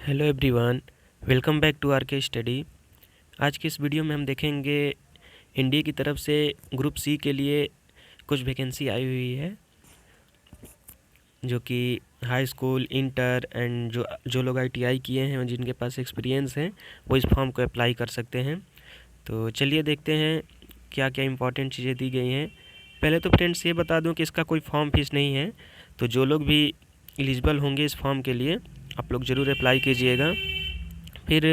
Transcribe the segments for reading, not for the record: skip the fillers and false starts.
Hello everyone, welcome back to R K study. आज की इस वीडियो में हम देखेंगे एनडीए की तरफ से ग्रुप सी के लिए कुछ वैकेंसी आई हुई है, जो कि हाई स्कूल, इंटर एंड जो लोग आईटीआई किए हैं और जिनके पास एक्सपीरियंस है वो इस फॉर्म को अप्लाई कर सकते हैं। तो चलिए देखते हैं क्या क्या इंपॉर्टेंट चीज़ें दी गई हैं। पहले तो फ्रेंड्स ये बता दूं कि इसका कोई फॉर्म फीस नहीं है, तो जो लोग भी एलिजिबल होंगे इस फॉर्म के लिए आप लोग ज़रूर अप्लाई कीजिएगा। फिर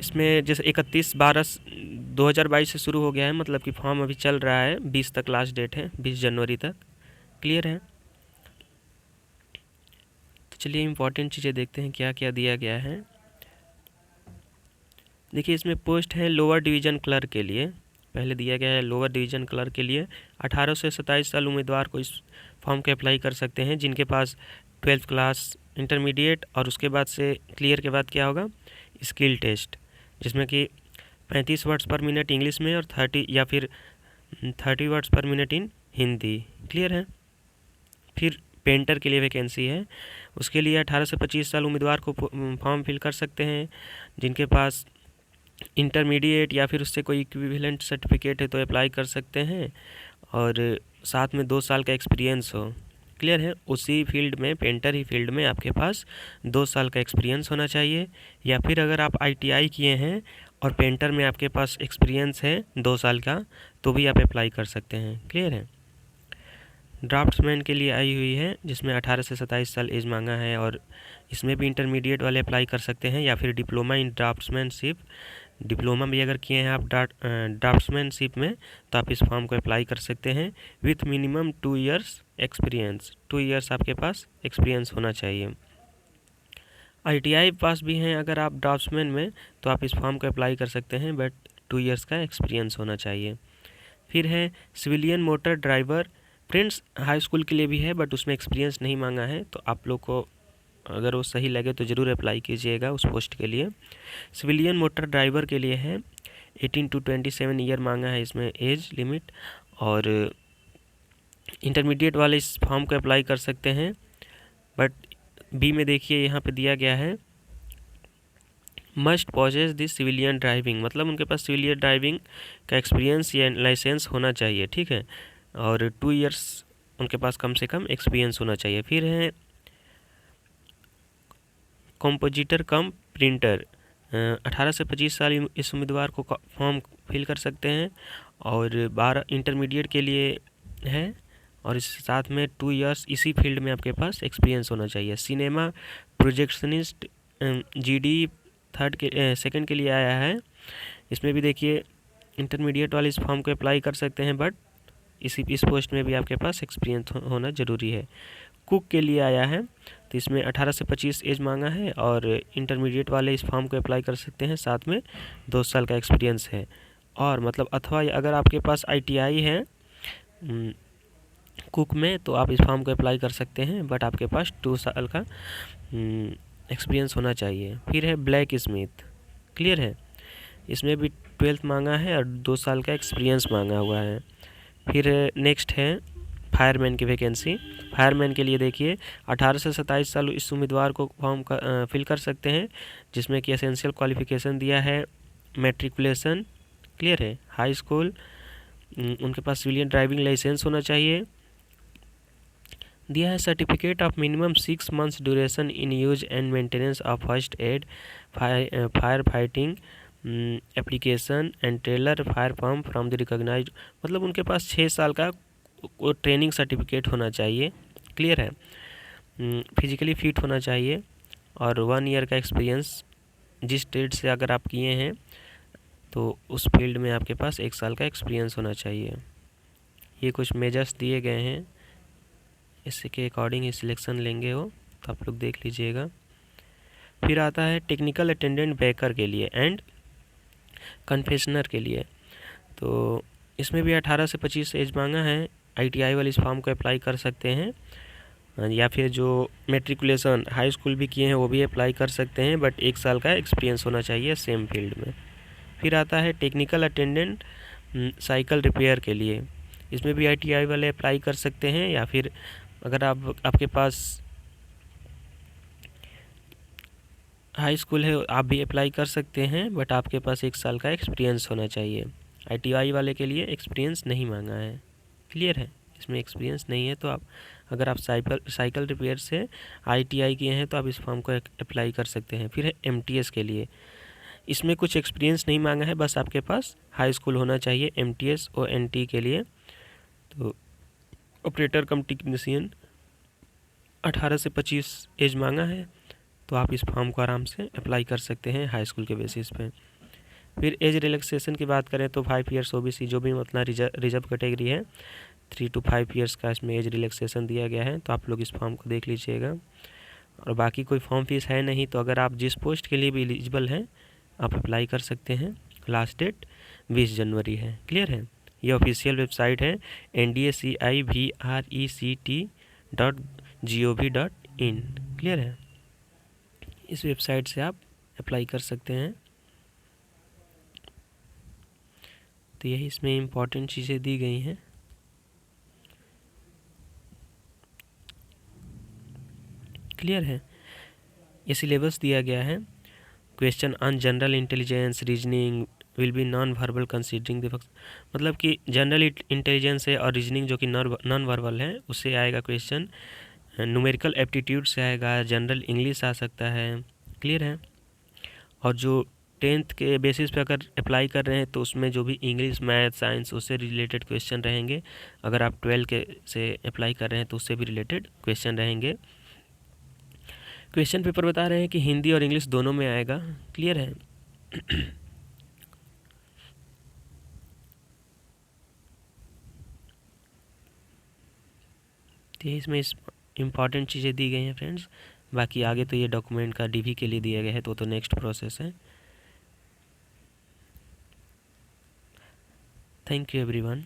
इसमें जैसे 31/12/2022 से शुरू हो गया है, मतलब कि फॉर्म अभी चल रहा है, 20 तक लास्ट डेट है, 20 जनवरी तक। क्लियर है? तो चलिए इम्पोर्टेंट चीज़ें देखते हैं क्या क्या दिया गया है। देखिए इसमें पोस्ट है लोअर डिवीज़न क्लर्क के लिए। पहले दिया गया है लोअर डिवीज़न क्लर्क के लिए 18 से 27 साल उम्मीदवार को इस फॉर्म के अप्लाई कर सकते हैं, जिनके पास 12th क्लास, इंटरमीडिएट और उसके बाद से क्लियर के बाद क्या होगा, स्किल टेस्ट, जिसमें कि 35 वर्ड्स पर मिनट इंग्लिश में और 30 या फिर 30 वर्ड्स पर मिनट इन हिंदी। क्लियर है? फिर पेंटर के लिए वैकेंसी है, उसके लिए 18 से 25 साल उम्मीदवार को फॉर्म फिल कर सकते हैं, जिनके पास इंटरमीडिएट या फिर उससे कोई इक्विवेलेंट सर्टिफिकेट है तो अप्लाई कर सकते हैं, और साथ में 2 साल का एक्सपीरियंस हो। क्लियर है? उसी फील्ड में, पेंटर ही फील्ड में आपके पास 2 साल का एक्सपीरियंस होना चाहिए, या फिर अगर आप आईटीआई किए हैं और पेंटर में आपके पास एक्सपीरियंस है 2 साल का, तो भी आप अप्लाई कर सकते हैं। क्लियर है? ड्राफ्ट्समैन के लिए आई हुई है, जिसमें 18 से 27 साल एज मांगा है, और इसमें भी इंटरमीडिएट वाले अप्लाई कर सकते हैं, या फिर डिप्लोमा इन ड्राफ्ट्समैनशिप। डिप्लोमा भी अगर किए हैं आप ड्राफ्ट्समैनशिप में, तो आप इस फॉर्म को अप्लाई कर सकते हैं with minimum 2 years experience. 2 years आपके पास एक्सपीरियंस होना चाहिए। आईटीआई पास भी हैं अगर आप ड्राफ्ट्समैन में, तो आप इस फॉर्म को अप्लाई कर सकते हैं, बट 2 इयर्स का एक्सपीरियंस होना चाहिए। फिर है civilian motor driver. Friends high school के लिए भी है, बट उसमें एक्सपीरियंस नहीं मांगा है, तो आप लोग को अगर वो सही लगे तो ज़रूर अप्लाई कीजिएगा उस पोस्ट के लिए। सिविलियन मोटर ड्राइवर के लिए है 18 to 27 ईयर मांगा है इसमें एज लिमिट, और इंटरमीडिएट वाले इस फॉर्म को अप्लाई कर सकते हैं। बट बी में देखिए यहाँ पे दिया गया है must possess this civilian driving, मतलब उनके पास सिविलियन ड्राइविंग का एक्सपीरियंस या लाइसेंस होना चाहिए। ठीक है? और 2 इयर्स उनके पास कम से कम एक्सपीरियंस होना चाहिए। फिर है कंपोजिटर कम प्रिंटर। 18 से 25 साल इस उम्मीदवार को फॉर्म फिल कर सकते हैं, और 12 इंटरमीडिएट के लिए है, और इस साथ में 2 इयर्स इसी फील्ड में आपके पास एक्सपीरियंस होना चाहिए। सिनेमा प्रोजेक्शनिस्ट जीडी सेकंड के लिए आया है। इसमें भी देखिए इंटरमीडिएट वाले इस फॉर्म को अप्लाई कर सकते हैं, बट इस पोस्ट में भी आपके पास एक्सपीरियंस होना ज़रूरी है। कुक के लिए आया है, तो इसमें 18 से 25 एज मांगा है, और इंटरमीडिएट वाले इस फॉर्म को अप्लाई कर सकते हैं, साथ में 2 साल का एक्सपीरियंस है। और मतलब अथवा अगर आपके पास आईटीआई है कुक में, तो आप इस फॉर्म को अप्लाई कर सकते हैं, बट आपके पास 2 साल का एक्सपीरियंस होना चाहिए। फिर है ब्लैक स्मिथ। क्लियर है? इसमें भी 12th मांगा है और 2 साल का एक्सपीरियंस मांगा हुआ है। फिर नेक्स्ट है फायरमैन की वैकेंसी। फायरमैन के लिए देखिए 18 से 27 साल इस उम्मीदवार को फॉर्म का फिल कर सकते हैं, जिसमें कि एसेंशियल क्वालिफिकेशन दिया है मैट्रिकुलेशन। क्लियर है? हाई स्कूल, उनके पास सिविलियन ड्राइविंग लाइसेंस होना चाहिए। दिया है certificate of minimum 6 months duration in use and maintenance of first aid, fire fighting application and trailer fire pump from the recognised, मतलब उनके पास 6 साल का ट्रेनिंग सर्टिफिकेट होना चाहिए। क्लियर है? फिजिकली फिट होना चाहिए, और 1 ईयर का एक्सपीरियंस जिस ट्रेड से अगर आप किए हैं, तो उस फील्ड में आपके पास 1 साल का एक्सपीरियंस होना चाहिए। ये कुछ मेजर्स दिए गए हैं, इसके के अकॉर्डिंग ही सिलेक्शन लेंगे हो, तो आप लोग देख लीजिएगा। फिर आता है टेक्निकल अटेंडेंट बेकर के लिए एंड कन्फेशनर के लिए, तो इसमें भी 18 से 25 एज मांगा है। आईटीआई वाले इस फॉर्म को अप्लाई कर सकते हैं, या फिर जो मैट्रिकुलेशन हाई स्कूल भी किए हैं वो भी अप्लाई कर सकते हैं, बट 1 साल का एक्सपीरियंस होना चाहिए सेम फील्ड में। फिर आता है टेक्निकल अटेंडेंट साइकिल रिपेयर के लिए। इसमें भी आईटीआई वाले अप्लाई कर सकते हैं, या फिर अगर आपके पास हाई स्कूल है आप भी अप्लाई कर सकते हैं, बट आपके पास 1 साल का एक्सपीरियंस होना चाहिए। ITI वाले के लिए एक्सपीरियंस नहीं मांगा है, क्लियर है। इसमें एक्सपीरियंस नहीं है तो आप, अगर आप साइकिल रिपेयर से ITI किए हैं तो आप इस फॉर्म को अप्लाई कर सकते हैं। फिर है MTS के लिए, इसमें कुछ एक्सपीरियंस नहीं मांगा है, बस आपके पास हाई स्कूल होना चाहिए। MTS और NT के लिए तो ऑपरेटर कम टेक्नीशियन 18 से 25 एज मांगा है, तो आप इस फॉर्म को आराम से अप्लाई कर सकते हैं हाई स्कूल के बेसिस पे। फिर एज रिलैक्सेशन की बात करें तो 5 ईयर्स OBC जो भी अपना रिजर्व कैटेगरी है 3 to 5 ईयर्स का इसमें एज रिलैक्सेशन दिया गया है, तो आप लोग इस फॉर्म को देख लीजिएगा। और बाकी कोई फॉर्म फीस है नहीं, तो अगर आप जिस पोस्ट के लिए भी एलिजिबल हैं आप अप्लाई कर सकते हैं। लास्ट डेट 20 जनवरी है, क्लियर है। ये ऑफिशियल वेबसाइट है ndacivrecT.gov.in, क्लियर है। इस वेबसाइट से आप अप्लाई कर सकते हैं। तो यही इसमें इम्पॉर्टेंट चीज़ें दी गई हैं। क्लियर है। ये सिलेबस दिया गया है। Question on general intelligence reasoning will be non verbal considering the, मतलब कि जनरल इंटेलिजेंस है और रीजनिंग जो कि नॉन वर्बल है उससे आएगा क्वेश्चन। न्यूमेरिकल एप्टीट्यूड से आएगा, जनरल इंग्लिश आ सकता है, क्लियर है। और जो 10th के बेसिस पे अगर अप्लाई कर रहे हैं तो उसमें जो भी इंग्लिश मैथ साइंस उससे रिलेटेड क्वेश्चन रहेंगे। अगर आप 12 के से अप्लाई कर रहे हैं तो उससे भी रिलेटेड क्वेश्चन रहेंगे। क्वेश्चन पेपर बता रहे हैं कि हिंदी और इंग्लिश दोनों में आएगा, क्लियर है। तो इसमें इम्पॉर्टेंट चीज़ें दी गई हैं फ्रेंड्स। बाकी आगे तो ये डॉक्यूमेंट का DV के लिए दिया गया है, तो नेक्स्ट प्रोसेस है। Thank you everyone.